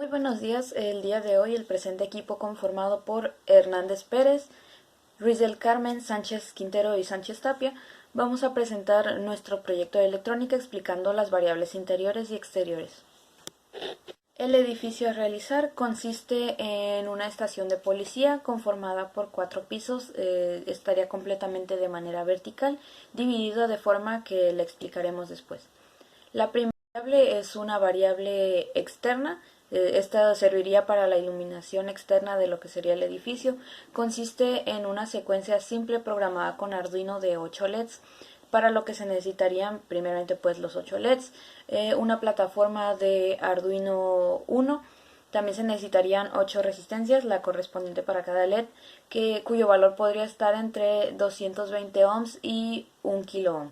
Muy buenos días. El día de hoy el presente equipo conformado por Hernández Pérez, Ruiz del Carmen, Sánchez Quintero y Sánchez Tapia vamos a presentar nuestro proyecto de electrónica explicando las variables interiores y exteriores. El edificio a realizar consiste en una estación de policía conformada por 4 pisos, estaría completamente de manera vertical, dividido de forma que le explicaremos después. La primera variable es una variable externa. Esta serviría para la iluminación externa de lo que sería el edificio. Consiste en una secuencia simple programada con Arduino de 8 LEDs, para lo que se necesitarían primeramente pues los 8 LEDs, una plataforma de Arduino 1. También se necesitarían 8 resistencias, la correspondiente para cada LED, cuyo valor podría estar entre 220 ohms y 1 kilo ohm.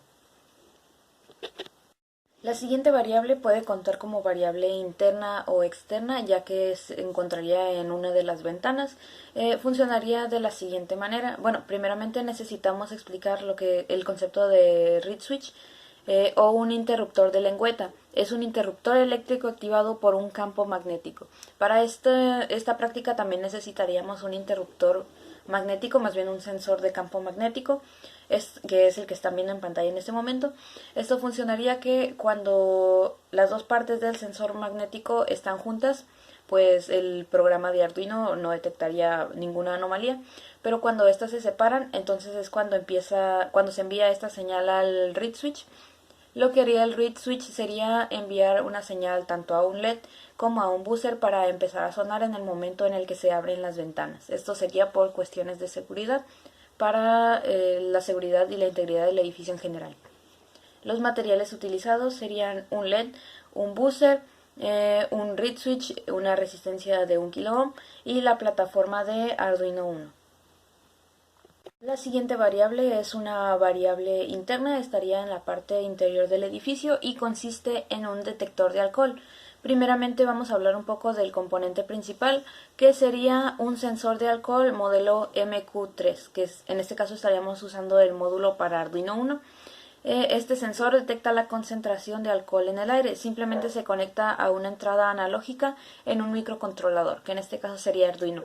La siguiente variable puede contar como variable interna o externa, ya que se encontraría en una de las ventanas. Funcionaría de la siguiente manera. Bueno, primeramente necesitamos explicar el concepto de reed switch o un interruptor de lengüeta. Es un interruptor eléctrico activado por un campo magnético. Para esta práctica también necesitaríamos un interruptor magnético, más bien un sensor de campo magnético, que es el que están viendo en pantalla en este momento. Esto funcionaría que cuando las dos partes del sensor magnético están juntas, pues el programa de Arduino no detectaría ninguna anomalía, pero cuando estas se separan, entonces es cuando se envía esta señal al reed switch. Lo que haría el reed switch sería enviar una señal tanto a un LED como a un buzzer para empezar a sonar en el momento en el que se abren las ventanas. Esto sería por cuestiones de seguridad, para la seguridad y la integridad del edificio en general. Los materiales utilizados serían un LED, un buzzer, un reed switch, una resistencia de 1 kilo ohm y la plataforma de Arduino 1. La siguiente variable es una variable interna, estaría en la parte interior del edificio y consiste en un detector de alcohol. Primeramente vamos a hablar un poco del componente principal, que sería un sensor de alcohol modelo MQ3, en este caso estaríamos usando el módulo para Arduino 1. Este sensor detecta la concentración de alcohol en el aire, simplemente se conecta a una entrada analógica en un microcontrolador, que en este caso sería Arduino.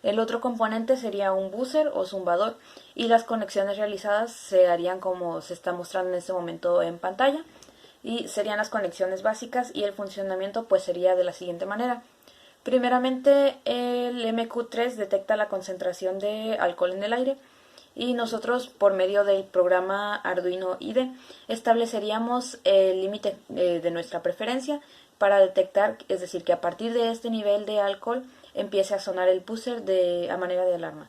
El otro componente sería un buzzer o zumbador y las conexiones realizadas se harían como se está mostrando en este momento en pantalla y serían las conexiones básicas y el funcionamiento pues sería de la siguiente manera. Primeramente el MQ3 detecta la concentración de alcohol en el aire y nosotros por medio del programa Arduino IDE estableceríamos el límite de nuestra preferencia para detectar, es decir, que a partir de este nivel de alcohol empiece a sonar el buzzer a manera de alarma.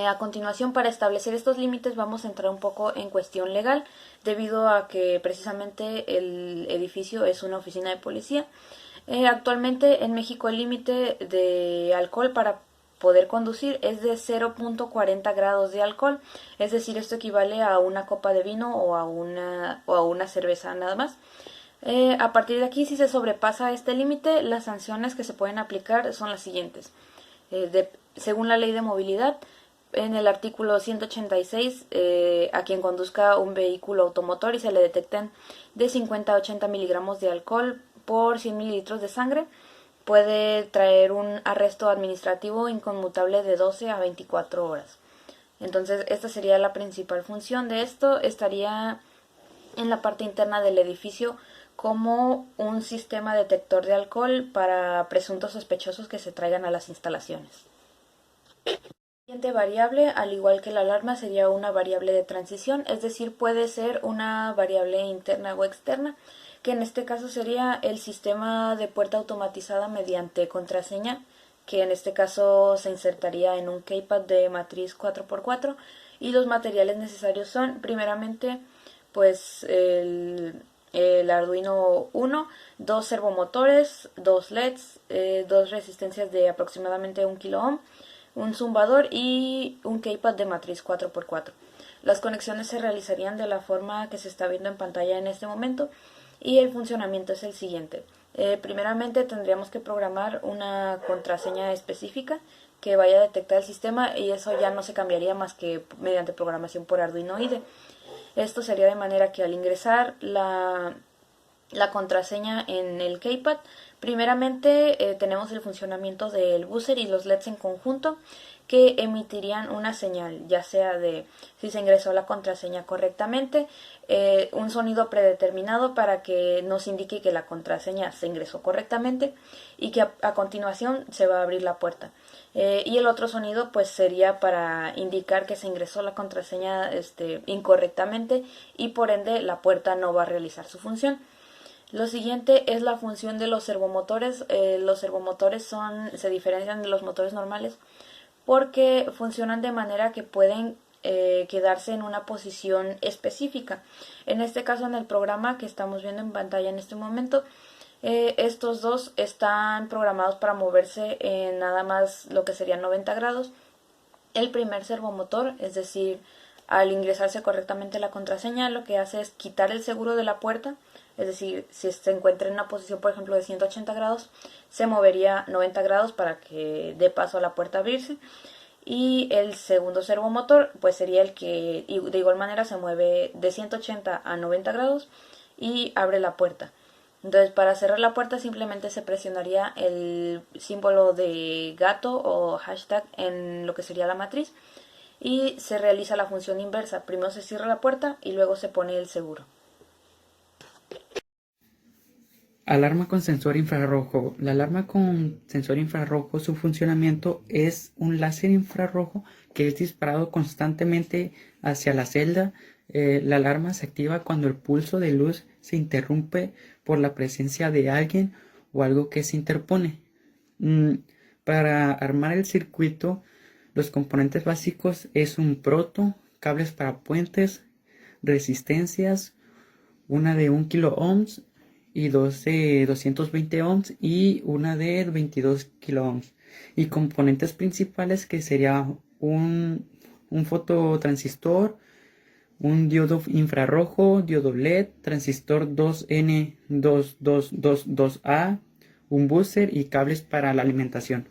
A continuación, para establecer estos límites vamos a entrar un poco en cuestión legal, debido a que precisamente el edificio es una oficina de policía. Actualmente en México el límite de alcohol para poder conducir es de 0.40 grados de alcohol, es decir, esto equivale a una copa de vino o a una cerveza nada más. A partir de aquí, si se sobrepasa este límite, las sanciones que se pueden aplicar son las siguientes. Según la ley de movilidad, en el artículo 186, a quien conduzca un vehículo automotor y se le detecten de 50 a 80 miligramos de alcohol por 100 mililitros de sangre, puede traer un arresto administrativo inconmutable de 12 a 24 horas. Entonces, esta sería la principal función de esto. Estaría en la parte interna del edificio como un sistema detector de alcohol para presuntos sospechosos que se traigan a las instalaciones. La siguiente variable, al igual que la alarma, sería una variable de transición, es decir, puede ser una variable interna o externa, que en este caso sería el sistema de puerta automatizada mediante contraseña, que en este caso se insertaría en un keypad de matriz 4x4, y los materiales necesarios son primeramente pues el Arduino 1, dos servomotores, dos LEDs, dos resistencias de aproximadamente 1 kilo ohm, un zumbador y un keypad de matriz 4x4. Las conexiones se realizarían de la forma que se está viendo en pantalla en este momento y el funcionamiento es el siguiente. Primeramente tendríamos que programar una contraseña específica que vaya a detectar el sistema y eso ya no se cambiaría más que mediante programación por Arduino IDE. Esto sería de manera que al ingresar la contraseña en el keypad, Primeramente tenemos el funcionamiento del buzzer y los LEDs en conjunto, que emitirían una señal, ya sea de si se ingresó la contraseña correctamente, un sonido predeterminado para que nos indique que la contraseña se ingresó correctamente y que a continuación se va a abrir la puerta. Y el otro sonido pues sería para indicar que se ingresó la contraseña incorrectamente y por ende la puerta no va a realizar su función. Lo siguiente es la función de los servomotores. Los servomotores se diferencian de los motores normales porque funcionan de manera que pueden quedarse en una posición específica. En este caso, en el programa que estamos viendo en pantalla en este momento, estos dos están programados para moverse en nada más lo que serían 90 grados. El primer servomotor, es decir, al ingresarse correctamente la contraseña, lo que hace es quitar el seguro de la puerta, es decir, si se encuentra en una posición, por ejemplo, de 180 grados, se movería 90 grados para que dé paso a la puerta a abrirse. Y el segundo servomotor, pues sería el que de igual manera se mueve de 180 a 90 grados y abre la puerta. Entonces, para cerrar la puerta simplemente se presionaría el símbolo de gato o hashtag en lo que sería la matriz y se realiza la función inversa. Primero se cierra la puerta y luego se pone el seguro. Alarma con sensor infrarrojo. La alarma con sensor infrarrojo, su funcionamiento es un láser infrarrojo que es disparado constantemente hacia la celda. La alarma se activa cuando el pulso de luz se interrumpe por la presencia de alguien o algo que se interpone. Para armar el circuito, los componentes básicos es un proto, cables para puentes, resistencias, una de 1 kilo ohms y dos de 220 ohms y una de 22 kilo ohms. Y componentes principales que sería un fototransistor, un diodo infrarrojo, diodo LED, transistor 2N2222A, un buzzer y cables para la alimentación.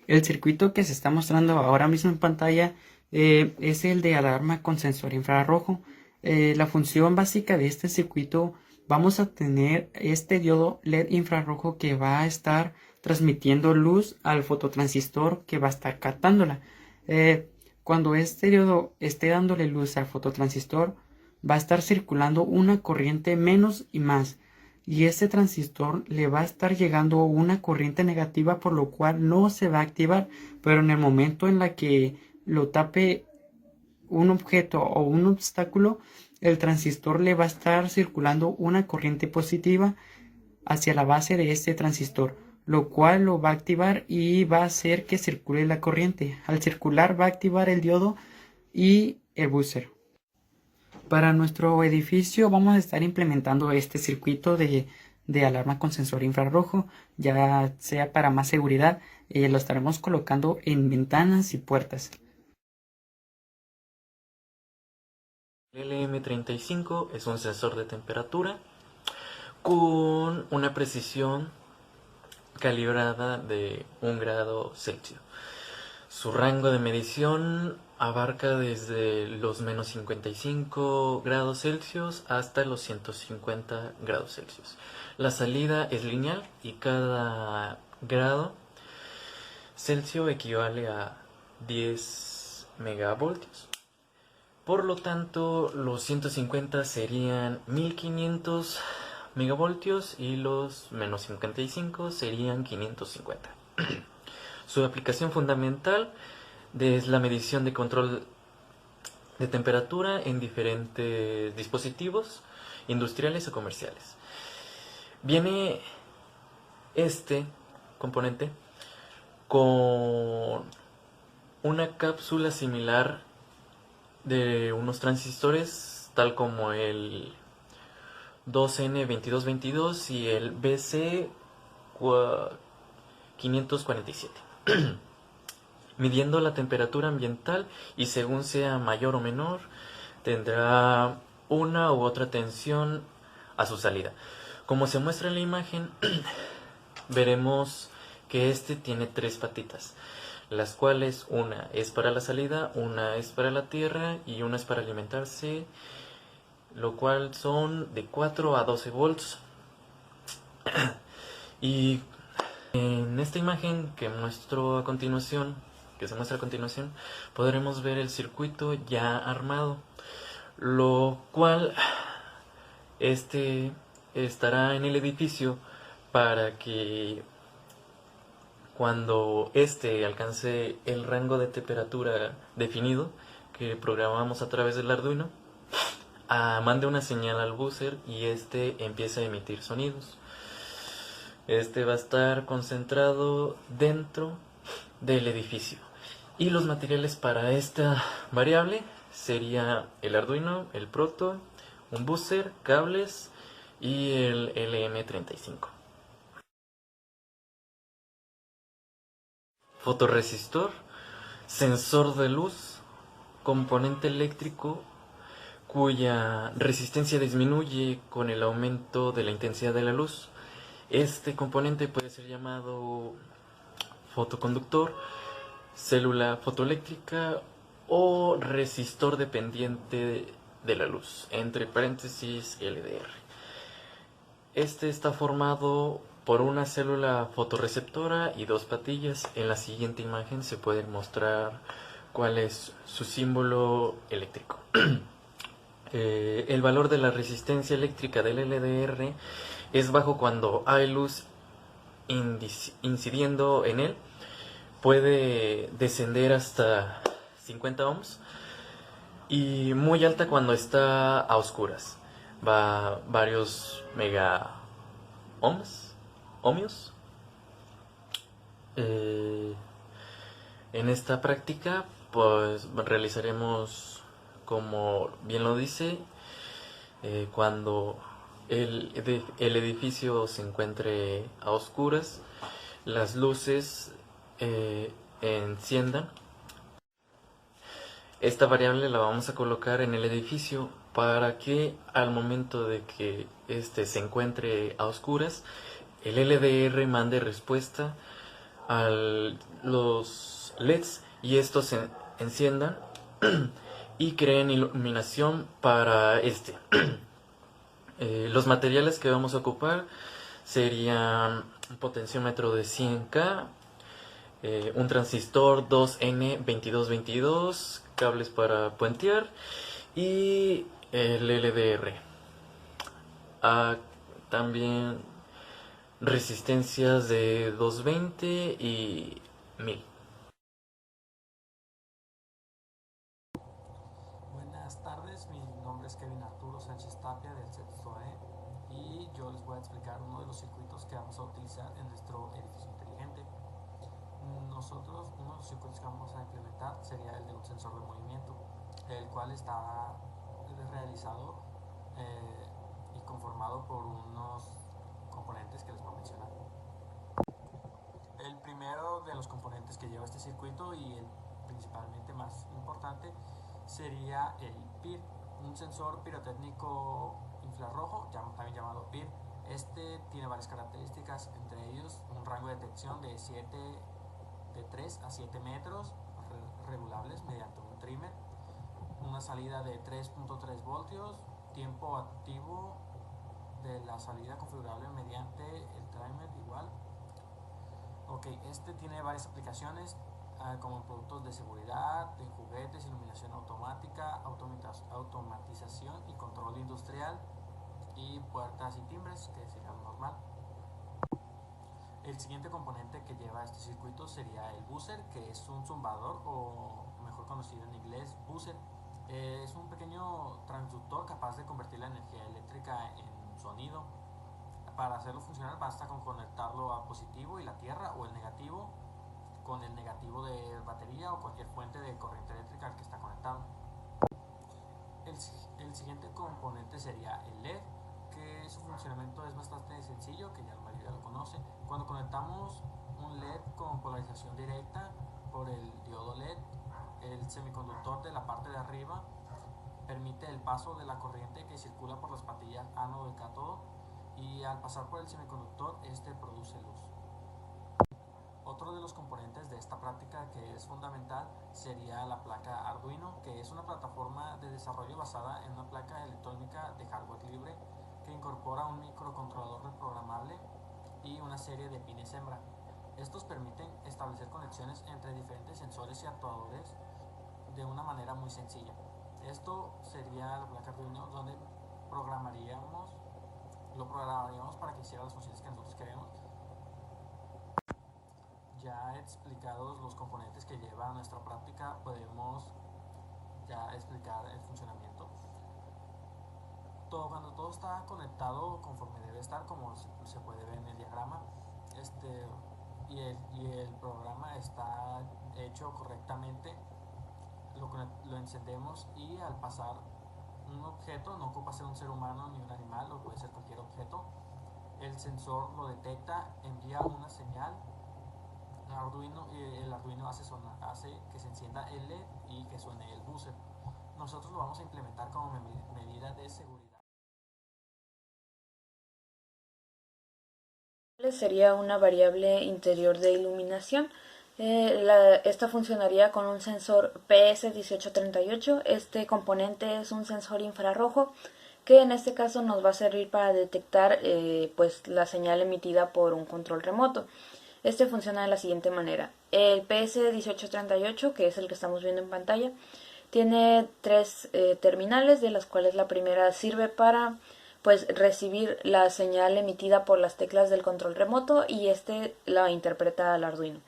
El circuito que se está mostrando ahora mismo en pantalla es el de alarma con sensor infrarrojo. La función básica de este circuito, vamos a tener este diodo LED infrarrojo que va a estar transmitiendo luz al fototransistor que va a estar captándola. Cuando este diodo esté dándole luz al fototransistor, va a estar circulando una corriente menos y más, y este transistor le va a estar llegando una corriente negativa, por lo cual no se va a activar, pero en el momento en la que lo tape un objeto o un obstáculo, el transistor le va a estar circulando una corriente positiva hacia la base de este transistor, lo cual lo va a activar y va a hacer que circule la corriente. Al circular va a activar el diodo y el buzzer. Para nuestro edificio vamos a estar implementando este circuito de alarma con sensor infrarrojo, ya sea para más seguridad, lo estaremos colocando en ventanas y puertas. El LM35 es un sensor de temperatura con una precisión calibrada de 1 grado Celsius. Su rango de medición abarca desde los menos 55 grados Celsius hasta los 150 grados Celsius. La salida es lineal y cada grado Celsius equivale a 10 megavoltios. Por lo tanto, los 150 serían 1500 megavoltios y los menos 55 serían 550. Su aplicación fundamental es la medición de control de temperatura en diferentes dispositivos industriales o comerciales. Viene este componente con una cápsula similar de unos transistores tal como el 2N2222 y el BC547, midiendo la temperatura ambiental, y según sea mayor o menor tendrá una u otra tensión a su salida. Como se muestra en la imagen, veremos que este tiene 3 patitas, las cuales una es para la salida, una es para la tierra y una es para alimentarse, lo cual son de 4 a 12 volts. Y en esta imagen que muestro a continuación, que se muestra a continuación, podremos ver el circuito ya armado, lo cual este estará en el edificio para que cuando este alcance el rango de temperatura definido que programamos a través del Arduino, mande una señal al buzzer y este empieza a emitir sonidos. Este va a estar concentrado dentro del edificio. Y los materiales para esta variable sería el Arduino, el Proto, un buzzer, cables y el LM35. Fotorresistor, sensor de luz, componente eléctrico cuya resistencia disminuye con el aumento de la intensidad de la luz. Este componente puede ser llamado fotoconductor, célula fotoeléctrica o resistor dependiente de la luz, entre paréntesis LDR. Este está formado por una célula fotorreceptora y dos patillas. En la siguiente imagen se puede mostrar cuál es su símbolo eléctrico. El valor de la resistencia eléctrica del LDR es bajo cuando hay luz incidiendo en él. Puede descender hasta 50 ohms y muy alta cuando está a oscuras. Va varios mega ohmios. En esta práctica pues realizaremos, como bien lo dice, cuando el edificio se encuentre a oscuras, las luces enciendan. Esta variable la vamos a colocar en el edificio para que al momento de que este se encuentre a oscuras, el LDR mande respuesta a los LEDs y estos se enciendan y creen iluminación para este. Los materiales que vamos a ocupar serían un potenciómetro de 100K, un transistor 2N2222, cables para puentear y el LDR. También resistencias de 220 y 1000. Buenas tardes, mi nombre es Kevin Arturo Sánchez Tapia del sexto E y yo les voy a explicar uno de los circuitos que vamos a utilizar en nuestro edificio inteligente. Nosotros, uno de los circuitos que vamos a implementar sería el de un sensor de movimiento, el cual está realizado y conformado por unos componentes que les voy a mencionar. El primero de los componentes que lleva este circuito y el principalmente más importante sería el PIR, un sensor pirotécnico infrarrojo, también llamado PIR. Este tiene varias características, entre ellos un rango de detección de 3 a 7 metros, regulables mediante un trimmer, una salida de 3.3 voltios, tiempo activo de la salida configurable mediante el timer igual. Ok, este tiene varias aplicaciones como productos de seguridad, de juguetes, iluminación automática, automatización y control industrial y puertas y timbres, que sería normal. El siguiente componente que lleva este circuito sería el buzzer, que es un zumbador o mejor conocido en inglés buzzer. Es un pequeño transductor capaz de convertir la energía eléctrica en sonido. Para hacerlo funcionar basta con conectarlo a positivo y la tierra, o el negativo con el negativo de batería o cualquier fuente de corriente eléctrica al que está conectado. El siguiente componente sería el LED, que su funcionamiento es bastante sencillo, que ya la mayoría lo conoce. Cuando conectamos un LED con polarización directa por el diodo LED, el semiconductor de la parte de arriba permite el paso de la corriente que circula por las patillas ánodo y cátodo, y al pasar por el semiconductor este produce luz. Otro de los componentes de esta práctica que es fundamental sería la placa Arduino, que es una plataforma de desarrollo basada en una placa electrónica de hardware libre que incorpora un microcontrolador reprogramable y una serie de pines hembra. Estos permiten establecer conexiones entre diferentes sensores y actuadores de una manera muy sencilla. Esto sería la placa Arduino, donde lo programaríamos para que hiciera las funciones que nosotros queremos. Ya explicados los componentes que lleva nuestra práctica, podemos ya explicar el funcionamiento. Cuando todo está conectado conforme debe estar, como se puede ver en el diagrama, y el programa está hecho correctamente, lo encendemos y al pasar un objeto, no ocupa ser un ser humano ni un animal, o puede ser cualquier objeto, el sensor lo detecta, envía una señal al Arduino y el Arduino hace que se encienda el LED y que suene el buzzer. Nosotros lo vamos a implementar como medida de seguridad. Sería una variable interior de iluminación. Esta funcionaría con un sensor PS1838. Este componente es un sensor infrarrojo que en este caso nos va a servir para detectar pues la señal emitida por un control remoto. Este funciona de la siguiente manera. El PS1838, que es el que estamos viendo en pantalla, tiene tres terminales, de las cuales la primera sirve para pues recibir la señal emitida por las teclas del control remoto y este la interpreta al Arduino.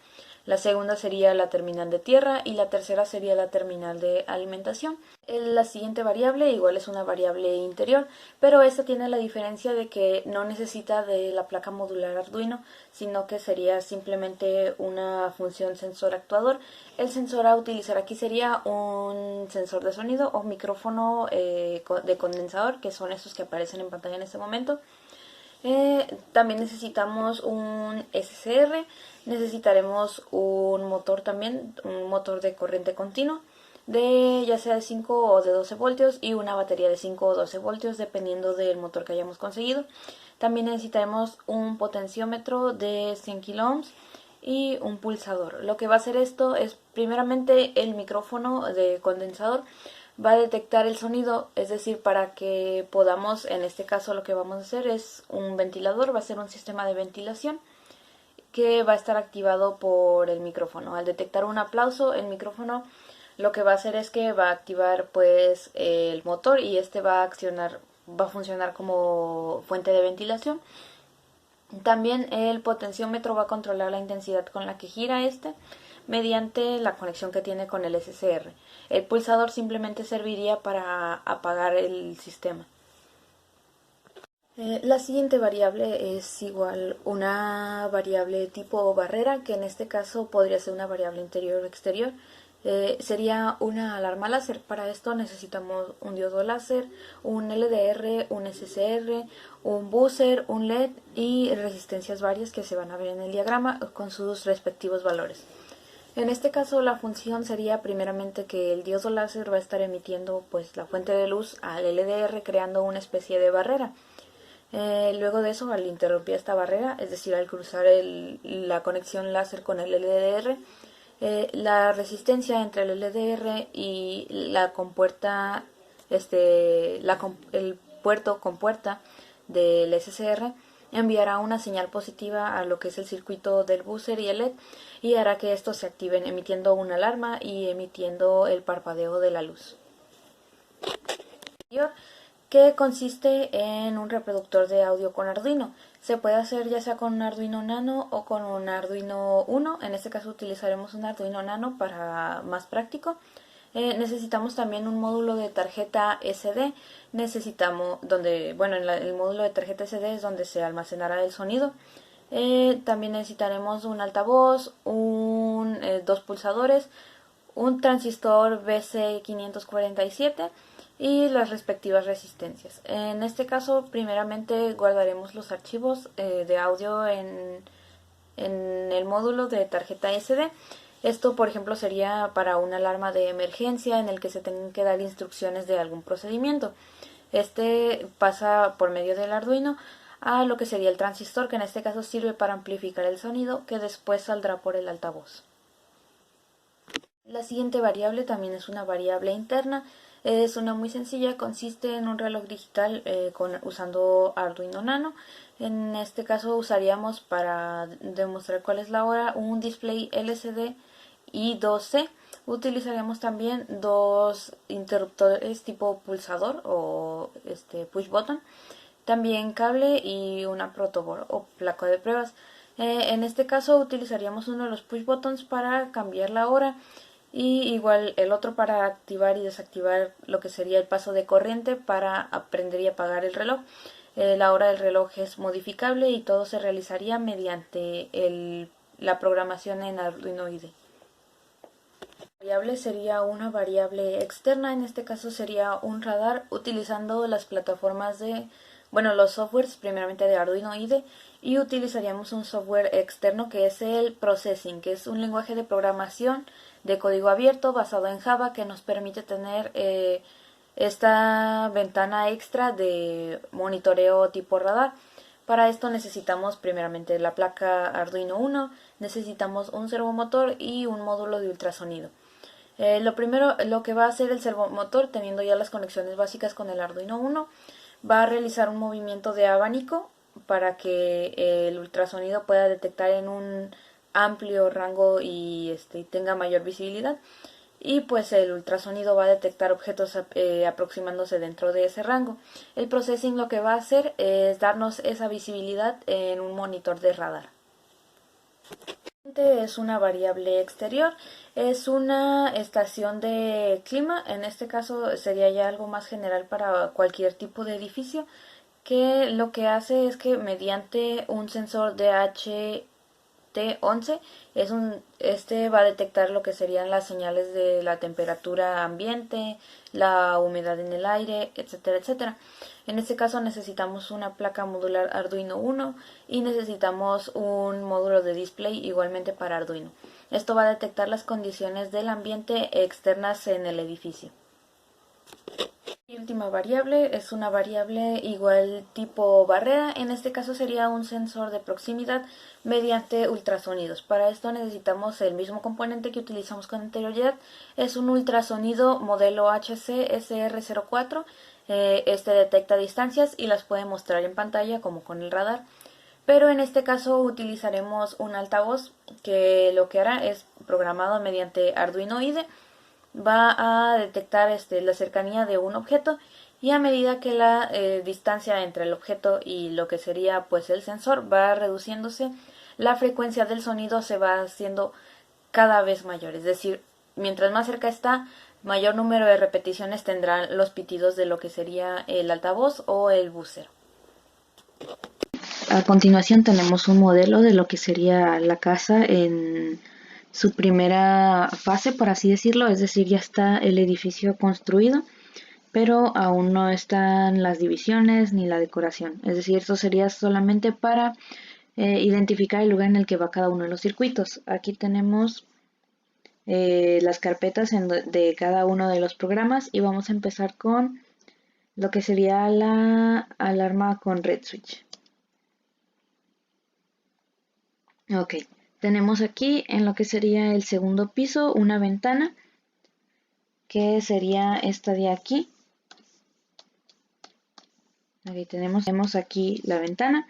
La segunda sería la terminal de tierra y la tercera sería la terminal de alimentación. La siguiente variable igual es una variable interior, pero esta tiene la diferencia de que no necesita de la placa modular Arduino, sino que sería simplemente una función sensor actuador. El sensor a utilizar aquí sería un sensor de sonido o micrófono de condensador, que son estos que aparecen en pantalla en este momento. También necesitamos un SCR, necesitaremos un motor también, un motor de corriente continua, ya sea de 5 o de 12 voltios y una batería de 5 o 12 voltios dependiendo del motor que hayamos conseguido. También necesitaremos un potenciómetro de 100 kilo ohms y un pulsador. Lo que va a hacer esto es primeramente el micrófono de condensador va a detectar el sonido, es decir, para que podamos, en este caso lo que vamos a hacer es un ventilador, va a ser un sistema de ventilación que va a estar activado por el micrófono. Al detectar un aplauso, el micrófono lo que va a hacer es que va a activar pues el motor y este va a funcionar como fuente de ventilación. También el potenciómetro va a controlar la intensidad con la que gira mediante la conexión que tiene con el SCR. El pulsador simplemente serviría para apagar el sistema. La siguiente variable es igual una variable tipo barrera, que en este caso podría ser una variable interior o exterior. Sería una alarma láser. Para esto necesitamos un diodo láser, un LDR, un SCR, un buzzer, un LED y resistencias varias que se van a ver en el diagrama con sus respectivos valores. En este caso la función sería primeramente que el diodo láser va a estar emitiendo pues la fuente de luz al LDR creando una especie de barrera. Luego de eso, al interrumpir esta barrera, es decir, al cruzar la conexión láser con el LDR, la resistencia entre el LDR y la compuerta, el puerto compuerta del SCR enviará una señal positiva a lo que es el circuito del buzzer y el LED y hará que estos se activen emitiendo una alarma y emitiendo el parpadeo de la luz. Que consiste en un reproductor de audio con Arduino. Se puede hacer ya sea con un Arduino Nano o con un Arduino Uno. En este caso utilizaremos un Arduino Nano para más práctico. Necesitamos también un módulo de tarjeta SD. En el módulo de tarjeta SD es donde se almacenará el sonido. También necesitaremos un altavoz, dos pulsadores, un transistor BC547 y las respectivas resistencias. En este caso, primeramente guardaremos los archivos de audio en el módulo de tarjeta SD. Esto, por ejemplo, sería para una alarma de emergencia en el que se tengan que dar instrucciones de algún procedimiento. Este pasa por medio del Arduino a lo que sería el transistor, que en este caso sirve para amplificar el sonido, que después saldrá por el altavoz. La siguiente variable también es una variable interna. Es una muy sencilla, consiste en un reloj digital usando Arduino Nano En este caso usaríamos para demostrar cuál es la hora un display LCD y 2C. Utilizaríamos también dos interruptores tipo pulsador o push button, también cable y una protoboard o placa de pruebas. En este caso utilizaríamos uno de los push buttons para cambiar la hora y igual el otro para activar y desactivar lo que sería el paso de corriente para prender y apagar el reloj. La hora del reloj es modificable y todo se realizaría mediante la programación en Arduino IDE. La variable sería una variable externa, en este caso sería un radar utilizando las plataformas los softwares primeramente de Arduino IDE, y utilizaríamos un software externo que es el Processing, que es un lenguaje de programación de código abierto basado en Java que nos permite tener esta ventana extra de monitoreo tipo radar. Para esto necesitamos primeramente la placa Arduino Uno, necesitamos un servomotor y un módulo de ultrasonido. Lo que va a hacer el servomotor, teniendo ya las conexiones básicas con el Arduino Uno, va a realizar un movimiento de abanico para que el ultrasonido pueda detectar en un amplio rango y tenga mayor visibilidad. Y pues el ultrasonido va a detectar objetos aproximándose dentro de ese rango. El processing lo que va a hacer es darnos esa visibilidad en un monitor de radar. Es una variable exterior, es una estación de clima, en este caso sería ya algo más general para cualquier tipo de edificio, que lo que hace es que mediante un sensor DHT11 va a detectar lo que serían las señales de la temperatura ambiente, la humedad en el aire, etcétera, etcétera. En este caso necesitamos una placa modular Arduino Uno y necesitamos un módulo de display igualmente para Arduino. Esto va a detectar las condiciones del ambiente externas en el edificio. Y última variable es una variable igual tipo barrera, en este caso sería un sensor de proximidad mediante ultrasonidos. Para esto necesitamos el mismo componente que utilizamos con anterioridad, es un ultrasonido modelo HC SR04. Este detecta distancias y las puede mostrar en pantalla como con el radar, pero en este caso utilizaremos un altavoz que lo que hará es programado mediante Arduino IDE. Va a detectar la cercanía de un objeto y a medida que la distancia entre el objeto y lo que sería pues el sensor va reduciéndose, la frecuencia del sonido se va haciendo cada vez mayor, es decir, mientras más cerca está, mayor número de repeticiones tendrán los pitidos de lo que sería el altavoz o el buzzer. A continuación tenemos un modelo de lo que sería la casa en su primera fase, por así decirlo, es decir, ya está el edificio construido, pero aún no están las divisiones ni la decoración. Es decir, esto sería solamente para identificar el lugar en el que va cada uno de los circuitos. Aquí tenemos las carpetas de cada uno de los programas y vamos a empezar con lo que sería la alarma con red switch. Ok, tenemos aquí en lo que sería el segundo piso una ventana que sería esta de aquí. Aquí tenemos aquí la ventana.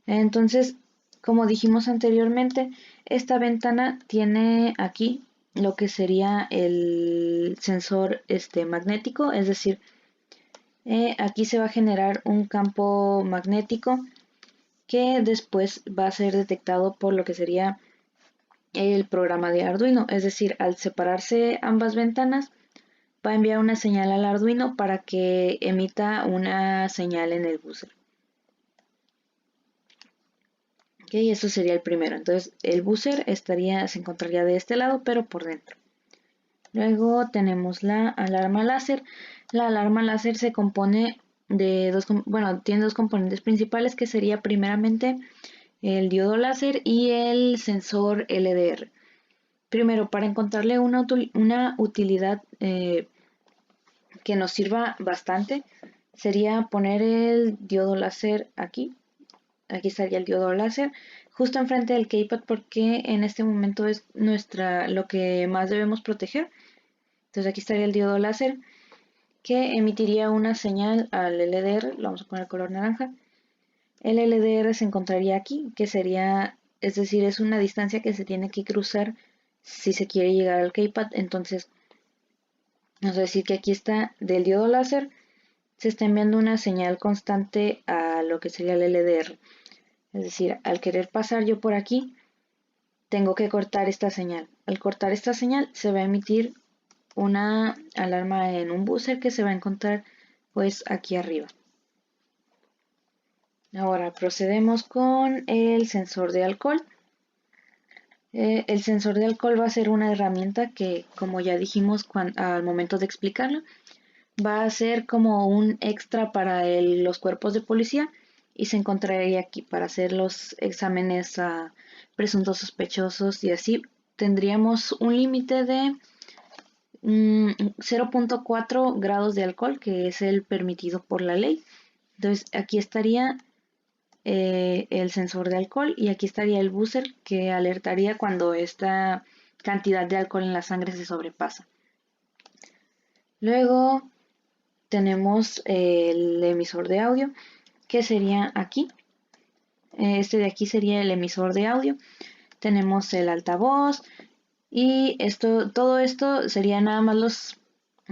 Entonces, como dijimos anteriormente, esta ventana tiene aquí lo que sería el sensor magnético, es decir, aquí se va a generar un campo magnético que después va a ser detectado por lo que sería el programa de Arduino, es decir, al separarse ambas ventanas va a enviar una señal al Arduino para que emita una señal en el buzzer. Ok, eso sería el primero. Entonces el buzzer se encontraría de este lado, pero por dentro. Luego tenemos la alarma láser. La alarma láser se compone de tiene dos componentes principales, que sería primeramente el diodo láser y el sensor LDR. Primero, para encontrarle una utilidad que nos sirva bastante, sería poner el diodo láser aquí. Aquí estaría el diodo láser justo enfrente del keypad, porque en este momento es lo que más debemos proteger. Entonces aquí estaría el diodo láser que emitiría una señal al LDR, lo vamos a poner color naranja. El LDR se encontraría aquí, que sería, es decir, es una distancia que se tiene que cruzar si se quiere llegar al keypad. Entonces, vamos a decir que aquí está del diodo láser, se está enviando una señal constante a lo que sería el LDR. Es decir, al querer pasar yo por aquí, tengo que cortar esta señal. Al cortar esta señal, se va a emitir una alarma en un buzzer que se va a encontrar pues aquí arriba. Ahora procedemos con el sensor de alcohol. El sensor de alcohol va a ser una herramienta que, como ya dijimos al momento de explicarlo, va a ser como un extra para los cuerpos de policía y se encontraría aquí para hacer los exámenes a presuntos sospechosos, y así tendríamos un límite de 0.4 grados de alcohol, que es el permitido por la ley. Entonces aquí estaría el sensor de alcohol y aquí estaría el buzzer que alertaría cuando esta cantidad de alcohol en la sangre se sobrepasa. Luego tenemos el emisor de audio, que sería aquí. Este de aquí sería el emisor de audio. Tenemos el altavoz y todo esto sería nada más los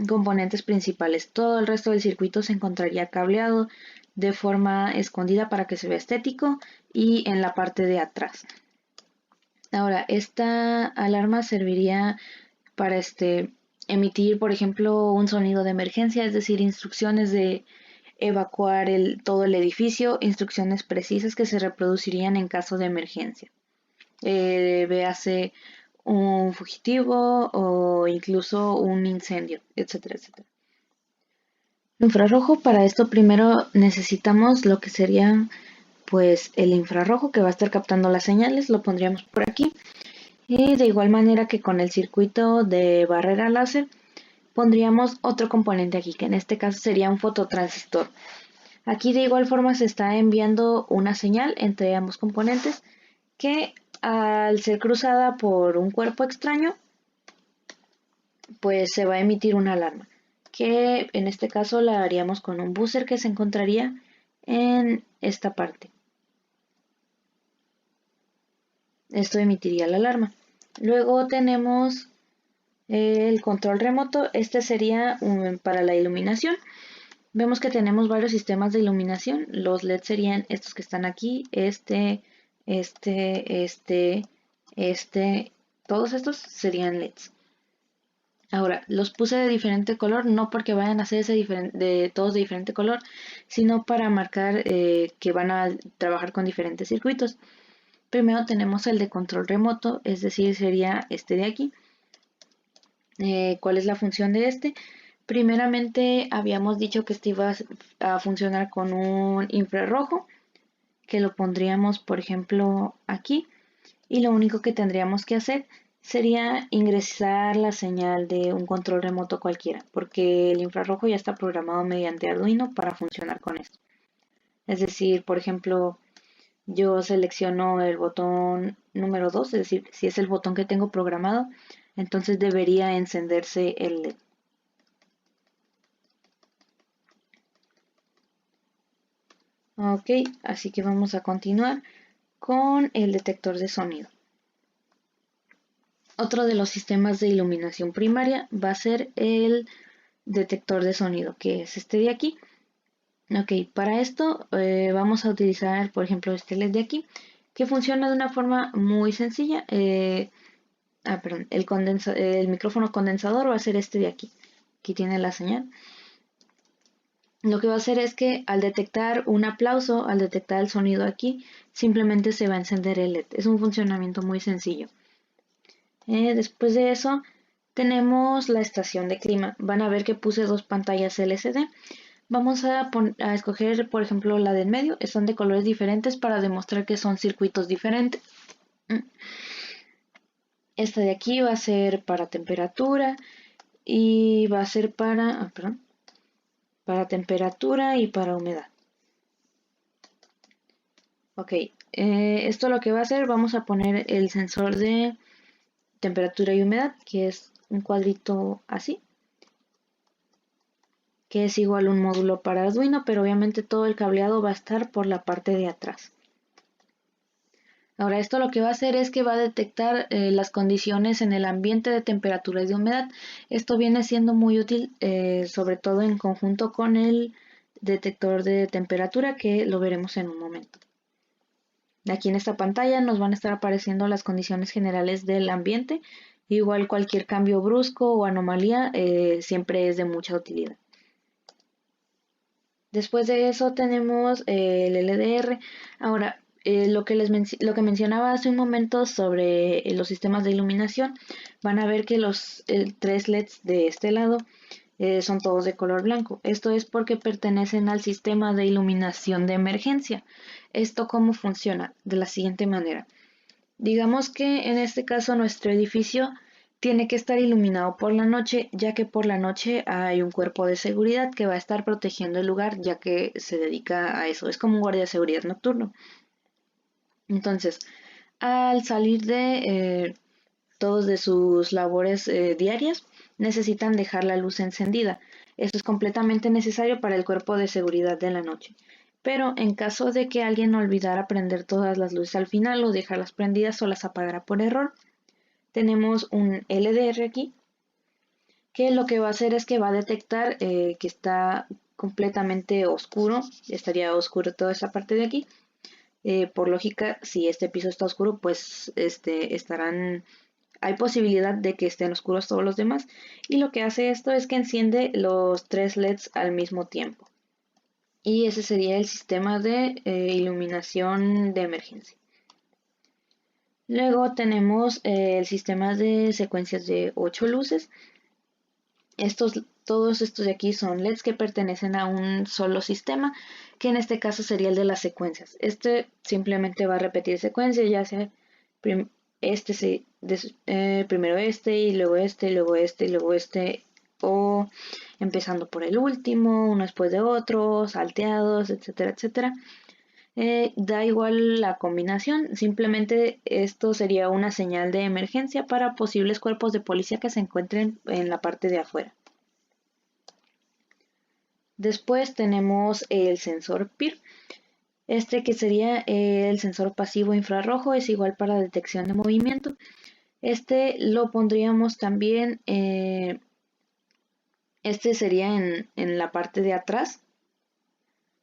componentes principales. Todo el resto del circuito se encontraría cableado de forma escondida para que se vea estético y en la parte de atrás. Ahora, esta alarma serviría para emitir, por ejemplo, un sonido de emergencia, es decir, instrucciones de evacuar todo el edificio, instrucciones precisas que se reproducirían en caso de emergencia. Véase un fugitivo o incluso un incendio, etcétera, etcétera. Infrarrojo, para esto primero necesitamos lo que sería pues el infrarrojo que va a estar captando las señales, lo pondríamos por aquí. Y de igual manera que con el circuito de barrera láser, pondríamos otro componente aquí, que en este caso sería un fototransistor. Aquí de igual forma se está enviando una señal entre ambos componentes que al ser cruzada por un cuerpo extraño, pues se va a emitir una alarma, que en este caso la haríamos con un buzzer que se encontraría en esta parte. Esto emitiría la alarma. Luego tenemos el control remoto. Este sería para la iluminación. Vemos que tenemos varios sistemas de iluminación. Los LED serían estos que están aquí, todos estos serían LEDs. Ahora, los puse de diferente color, no porque vayan a ser todos de diferente color, sino para marcar que van a trabajar con diferentes circuitos. Primero tenemos el de control remoto, es decir, sería este de aquí. ¿Cuál es la función de este? Primeramente habíamos dicho que este iba a funcionar con un infrarrojo, que lo pondríamos, por ejemplo, aquí. Y lo único que tendríamos que hacer sería ingresar la señal de un control remoto cualquiera, porque el infrarrojo ya está programado mediante Arduino para funcionar con esto. Es decir, por ejemplo, yo selecciono el botón número 2, es decir, si es el botón que tengo programado, entonces debería encenderse el LED. Ok, así que vamos a continuar con el detector de sonido. Otro de los sistemas de iluminación primaria va a ser el detector de sonido, que es este de aquí. Ok, para esto vamos a utilizar, por ejemplo, este LED de aquí, que funciona de una forma muy sencilla. Perdón, el micrófono condensador va a ser este de aquí. Aquí tiene la señal. Lo que va a hacer es que al detectar un aplauso, al detectar el sonido aquí, simplemente se va a encender el LED. Es un funcionamiento muy sencillo. Después de eso, tenemos la estación de clima. Van a ver que puse dos pantallas LCD. Vamos a escoger, por ejemplo, la del medio. Están de colores diferentes para demostrar que son circuitos diferentes. Esta de aquí va a ser para temperatura y va a ser para temperatura y para humedad. Ok, esto lo que va a hacer, vamos a poner el sensor de temperatura y humedad, que es un cuadrito así. que es igual a un módulo para Arduino, pero obviamente todo el cableado va a estar por la parte de atrás. Ahora esto lo que va a hacer es que va a detectar las condiciones en el ambiente de temperatura y de humedad. Esto viene siendo muy útil sobre todo en conjunto con el detector de temperatura, que lo veremos en un momento. Aquí en esta pantalla nos van a estar apareciendo las condiciones generales del ambiente. Igual cualquier cambio brusco o anomalía siempre es de mucha utilidad. Después de eso tenemos el LDR. Ahora, lo que mencionaba hace un momento sobre los sistemas de iluminación, van a ver que los 3 LEDs de este lado son todos de color blanco. Esto es porque pertenecen al sistema de iluminación de emergencia. ¿Esto cómo funciona? De la siguiente manera. Digamos que en este caso nuestro edificio tiene que estar iluminado por la noche, ya que por la noche hay un cuerpo de seguridad que va a estar protegiendo el lugar, ya que se dedica a eso. Es como un guardia de seguridad nocturno. Entonces, al salir de todos de sus labores diarias, necesitan dejar la luz encendida. Esto es completamente necesario para el cuerpo de seguridad de la noche. Pero en caso de que alguien olvidara prender todas las luces al final o dejarlas prendidas o las apagara por error, tenemos un LDR aquí que lo que va a hacer es que va a detectar que está completamente oscuro, estaría oscuro toda esa parte de aquí. Por lógica, si este piso está oscuro, pues hay posibilidad de que estén oscuros todos los demás. Y lo que hace esto es que enciende los 3 LEDs al mismo tiempo. Y ese sería el sistema de iluminación de emergencia. Luego tenemos el sistema de secuencias de 8 luces. Todos estos de aquí son LEDs que pertenecen a un solo sistema, que en este caso sería el de las secuencias. Este simplemente va a repetir secuencias, ya sea primero este y luego este y luego este y luego este, o empezando por el último, uno después de otro, salteados, etcétera, etcétera. Da igual la combinación, simplemente esto sería una señal de emergencia para posibles cuerpos de policía que se encuentren en la parte de afuera. Después tenemos el sensor PIR. Este que sería el sensor pasivo infrarrojo, es igual para detección de movimiento. Este lo pondríamos también, este sería en la parte de atrás.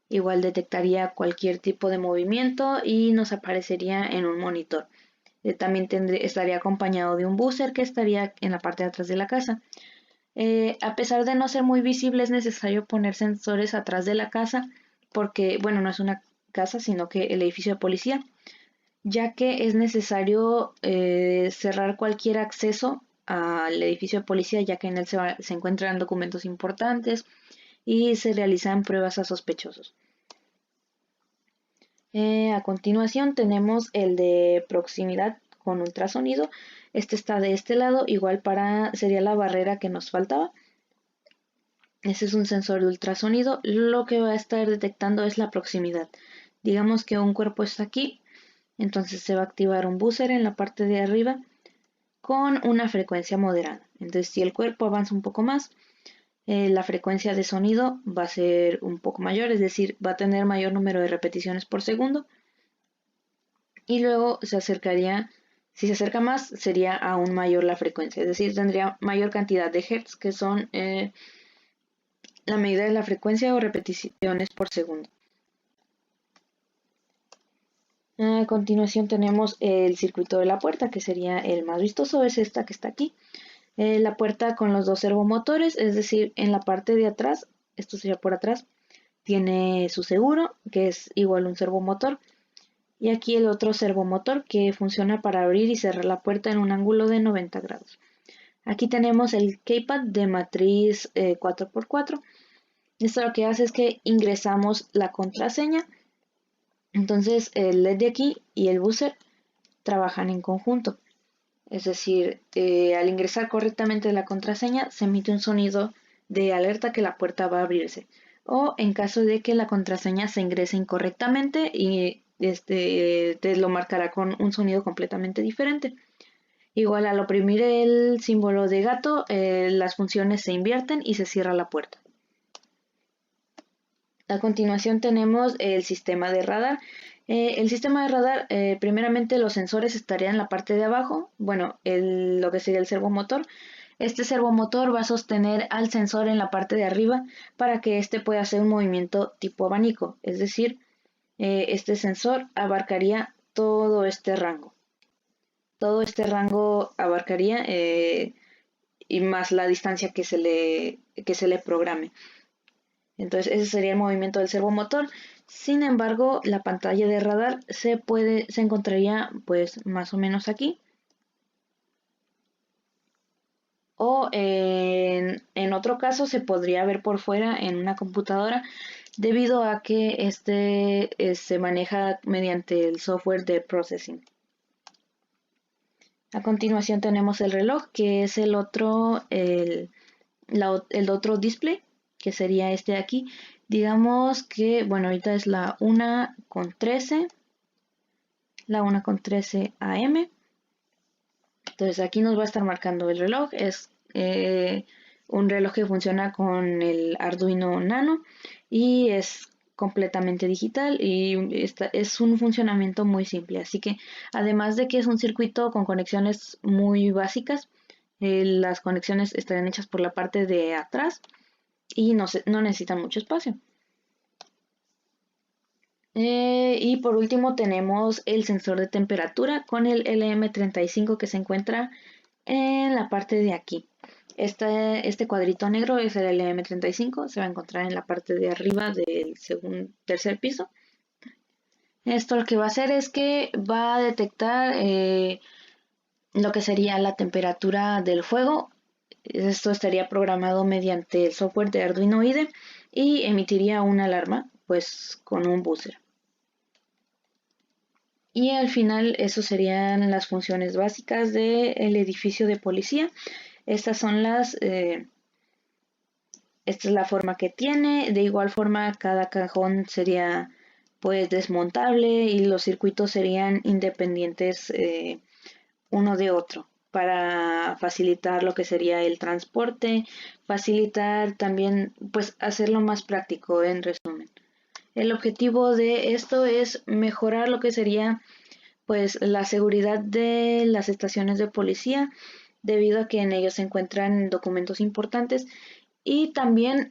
Igual detectaría cualquier tipo de movimiento y nos aparecería en un monitor. También estaría acompañado de un buzzer que estaría en la parte de atrás de la casa. A pesar de no ser muy visible, es necesario poner sensores atrás de la casa porque, bueno, no es una casa, sino que el edificio de policía, ya que es necesario cerrar cualquier acceso al edificio de policía, ya que en él se encuentran documentos importantes y se realizan pruebas a sospechosos. A continuación tenemos el de proximidad con ultrasonido. Este está de este lado, igual sería la barrera que nos faltaba. Este es un sensor de ultrasonido. Lo que va a estar detectando es la proximidad. Digamos que un cuerpo está aquí, entonces se va a activar un buzzer en la parte de arriba con una frecuencia moderada. Entonces si el cuerpo avanza un poco más, la frecuencia de sonido va a ser un poco mayor, es decir, va a tener mayor número de repeticiones por segundo. Y luego si se acerca más, sería aún mayor la frecuencia, es decir, tendría mayor cantidad de hertz, que son la medida de la frecuencia o repeticiones por segundo. A continuación tenemos el circuito de la puerta, que sería el más vistoso, es esta que está aquí. La puerta con los 2 servomotores, es decir, en la parte de atrás, esto sería por atrás, tiene su seguro, que es igual a un servomotor. Y aquí el otro servomotor que funciona para abrir y cerrar la puerta en un ángulo de 90 grados. Aquí tenemos el keypad de matriz 4x4. Esto lo que hace es que ingresamos la contraseña. Entonces el LED de aquí y el buzzer trabajan en conjunto. Es decir, al ingresar correctamente la contraseña se emite un sonido de alerta que la puerta va a abrirse. O en caso de que la contraseña se ingrese incorrectamente y te lo marcará con un sonido completamente diferente. Igual al oprimir el símbolo de gato, las funciones se invierten y se cierra la puerta. A continuación tenemos el sistema de radar. El sistema de radar, primeramente los sensores estarían en la parte de abajo, bueno, lo que sería el servomotor. Este servomotor va a sostener al sensor en la parte de arriba para que éste pueda hacer un movimiento tipo abanico, es decir, este sensor abarcaría todo este rango. Todo este rango abarcaría y más la distancia que se le programe. Entonces ese sería el movimiento del servomotor. Sin embargo, la pantalla de radar se encontraría pues más o menos aquí. O en otro caso se podría ver por fuera en una computadora debido a que este se maneja mediante el software de processing. A continuación tenemos el reloj, que es el otro display, que sería este de aquí. Digamos que, bueno, ahorita es la 1:13, la 1:13 AM. Entonces aquí nos va a estar marcando el reloj. Es un reloj que funciona con el Arduino Nano y es completamente digital y es un funcionamiento muy simple. Así que además de que es un circuito con conexiones muy básicas, las conexiones estarán hechas por la parte de atrás y no necesitan mucho espacio. Y por último tenemos el sensor de temperatura con el LM35 que se encuentra en la parte de aquí. Este cuadrito negro es el LM35, se va a encontrar en la parte de arriba del tercer piso. Esto lo que va a hacer es que va a detectar lo que sería la temperatura del fuego. Esto estaría programado mediante el software de Arduino IDE y emitiría una alarma pues con un buzzer. Y al final, eso serían las funciones básicas del edificio de policía. Estas son esta es la forma que tiene. De igual forma, cada cajón sería pues desmontable y los circuitos serían independientes uno de otro para facilitar lo que sería el transporte, facilitar también pues hacerlo más práctico en resumen. El objetivo de esto es mejorar lo que sería pues la seguridad de las estaciones de policía debido a que en ellos se encuentran documentos importantes y también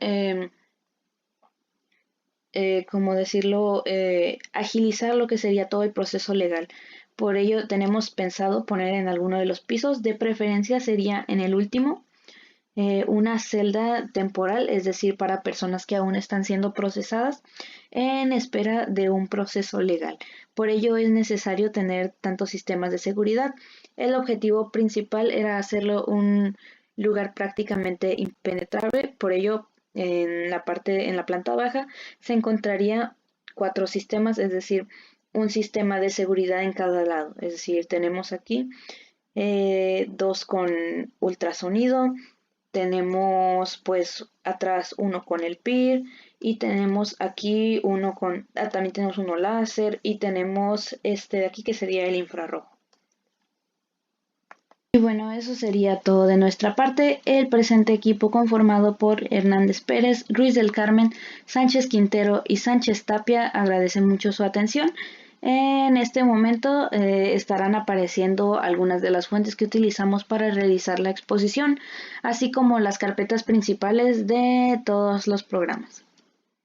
agilizar lo que sería todo el proceso legal. Por ello tenemos pensado poner en alguno de los pisos, de preferencia sería en el último, una celda temporal, es decir, para personas que aún están siendo procesadas en espera de un proceso legal. Por ello es necesario tener tantos sistemas de seguridad. El objetivo principal era hacerlo un lugar prácticamente impenetrable, por ello en la planta baja se encontraría 4 sistemas, es decir, un sistema de seguridad en cada lado. Es decir, tenemos aquí 2 con ultrasonido, tenemos pues atrás uno con el PIR y tenemos aquí uno también tenemos uno láser y tenemos este de aquí que sería el infrarrojo. Y bueno, eso sería todo de nuestra parte. El presente equipo conformado por Hernández Pérez, Ruiz del Carmen, Sánchez Quintero y Sánchez Tapia agradece mucho su atención. En este momento estarán apareciendo algunas de las fuentes que utilizamos para realizar la exposición, así como las carpetas principales de todos los programas.